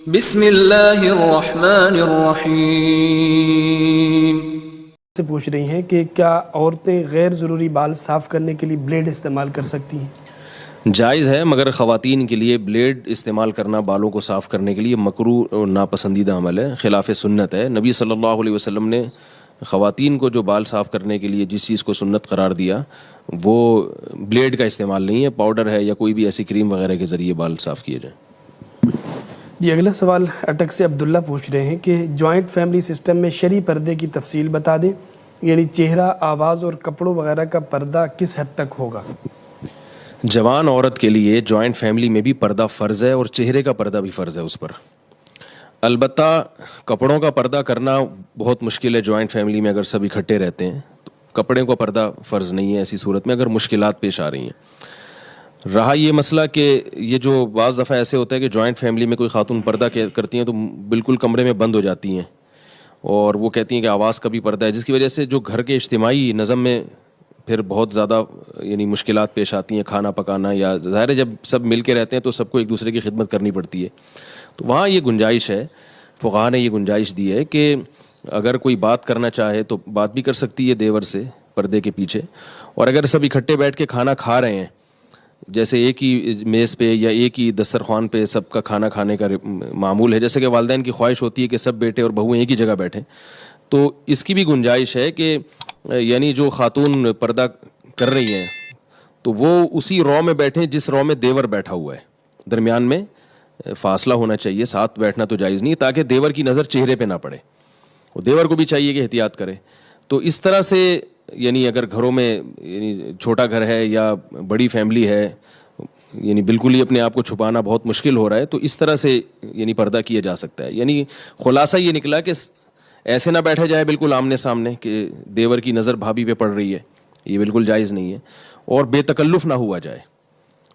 بسم اللہ الرحمن الرحیم سے پوچھ رہی ہیں کہ کیا عورتیں غیر ضروری بال صاف کرنے کے لیے بلیڈ استعمال کر سکتی ہیں؟ جائز ہے، مگر خواتین کے لیے بلیڈ استعمال کرنا بالوں کو صاف کرنے کے لیے مکروہ اور ناپسندیدہ عمل ہے، خلاف سنت ہے۔ نبی صلی اللہ علیہ وسلم نے خواتین کو جو بال صاف کرنے کے لیے جس چیز کو سنت قرار دیا وہ بلیڈ کا استعمال نہیں ہے، پاؤڈر ہے یا کوئی بھی ایسی کریم وغیرہ کے ذریعے بال صاف کیے جائیں۔ جی اگلا سوال اٹک سے عبداللہ پوچھ رہے ہیں کہ جوائنٹ فیملی سسٹم میں شرعی پردے کی تفصیل بتا دیں، یعنی چہرہ، آواز اور کپڑوں وغیرہ کا پردہ کس حد تک ہوگا؟ جوان عورت کے لیے جوائنٹ فیملی میں بھی پردہ فرض ہے اور چہرے کا پردہ بھی فرض ہے اس پر۔ البتہ کپڑوں کا پردہ کرنا بہت مشکل ہے، جوائنٹ فیملی میں اگر سب اکٹھے رہتے ہیں تو کپڑے کا پردہ فرض نہیں ہے ایسی صورت میں اگر مشکلات پیش آ رہی ہیں۔ رہا یہ مسئلہ کہ یہ جو بعض دفعہ ایسے ہوتا ہے کہ جوائنٹ فیملی میں کوئی خاتون پردہ کرتی ہیں تو بالکل کمرے میں بند ہو جاتی ہیں اور وہ کہتی ہیں کہ آواز کا بھی پردہ ہے، جس کی وجہ سے جو گھر کے اجتماعی نظم میں پھر بہت زیادہ مشکلات پیش آتی ہیں، کھانا پکانا، یا ظاہر ہے جب سب مل کے رہتے ہیں تو سب کو ایک دوسرے کی خدمت کرنی پڑتی ہے۔ تو وہاں یہ گنجائش ہے، فقہاء نے یہ گنجائش دی ہے کہ اگر کوئی بات کرنا چاہے تو بات بھی کر سکتی ہے دیور سے پردے کے پیچھے، اور اگر سب اکٹھے بیٹھ کے کھانا کھا رہے ہیں، جیسے ایک ہی میز پہ یا ایک ہی دسترخوان پہ سب کا کھانا کھانے کا معمول ہے، جیسے کہ والدین کی خواہش ہوتی ہے کہ سب بیٹے اور بہویں ایک ہی جگہ بیٹھیں، تو اس کی بھی گنجائش ہے کہ جو خاتون پردہ کر رہی ہیں تو وہ اسی رو میں بیٹھیں جس رو میں دیور بیٹھا ہوا ہے، درمیان میں فاصلہ ہونا چاہیے، ساتھ بیٹھنا تو جائز نہیں، تاکہ دیور کی نظر چہرے پہ نہ پڑے، وہ دیور کو بھی چاہیے کہ احتیاط کرے۔ تو اس طرح سے اگر گھروں میں چھوٹا گھر ہے یا بڑی فیملی ہے، بالکل ہی اپنے آپ کو چھپانا بہت مشکل ہو رہا ہے، تو اس طرح سے پردہ کیا جا سکتا ہے۔ خلاصہ یہ نکلا کہ ایسے نہ بیٹھا جائے بالکل آمنے سامنے کہ دیور کی نظر بھابھی پہ پڑ رہی ہے، یہ بالکل جائز نہیں ہے، اور بے تکلف نہ ہوا جائے۔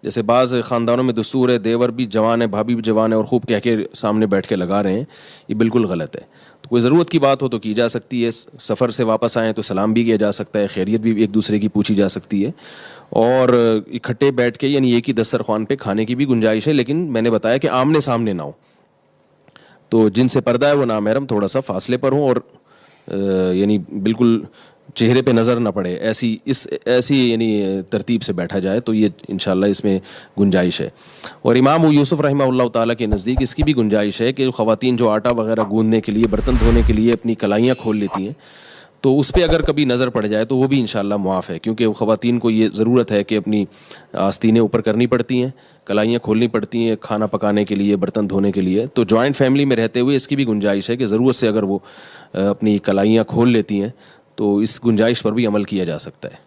جیسے بعض خاندانوں میں دستور ہے دیور بھی جوان ہے، بھابھی بھی جوان ہے اور خوب کہہ کے سامنے بیٹھ کے لگا رہے ہیں، یہ بالکل غلط ہے۔ تو کوئی ضرورت کی بات ہو تو کی جا سکتی ہے، سفر سے واپس آئیں تو سلام بھی کیا جا سکتا ہے، خیریت بھی ایک دوسرے کی پوچھی جا سکتی ہے، اور اکٹھے بیٹھ کے ایک ہی دسترخوان پہ کھانے کی بھی گنجائش ہے، لیکن میں نے بتایا کہ آمنے سامنے نہ ہو، تو جن سے پردہ ہے وہ نامحرم تھوڑا سا فاصلے پر ہوں، اور بالکل چہرے پہ نظر نہ پڑے، ایسی ترتیب سے بیٹھا جائے، تو یہ انشاءاللہ اس میں گنجائش ہے۔ اور امام یوسف رحمہ اللہ تعالیٰ کے نزدیک اس کی بھی گنجائش ہے کہ خواتین جو آٹا وغیرہ گوندنے کے لیے، برتن دھونے کے لیے اپنی کلائیاں کھول لیتی ہیں، تو اس پہ اگر کبھی نظر پڑ جائے تو وہ بھی انشاءاللہ معاف ہے، کیونکہ خواتین کو یہ ضرورت ہے کہ اپنی آستینیں اوپر کرنی پڑتی ہیں، کلائیاں کھولنی پڑتی ہیں کھانا پکانے کے لیے، برتن دھونے کے لیے، تو جوائنٹ فیملی میں رہتے ہوئے اس کی بھی گنجائش ہے کہ ضرورت سے اگر وہ اپنی کلائیاں کھول لیتی ہیں تو اس گنجائش پر بھی عمل کیا جا سکتا ہے۔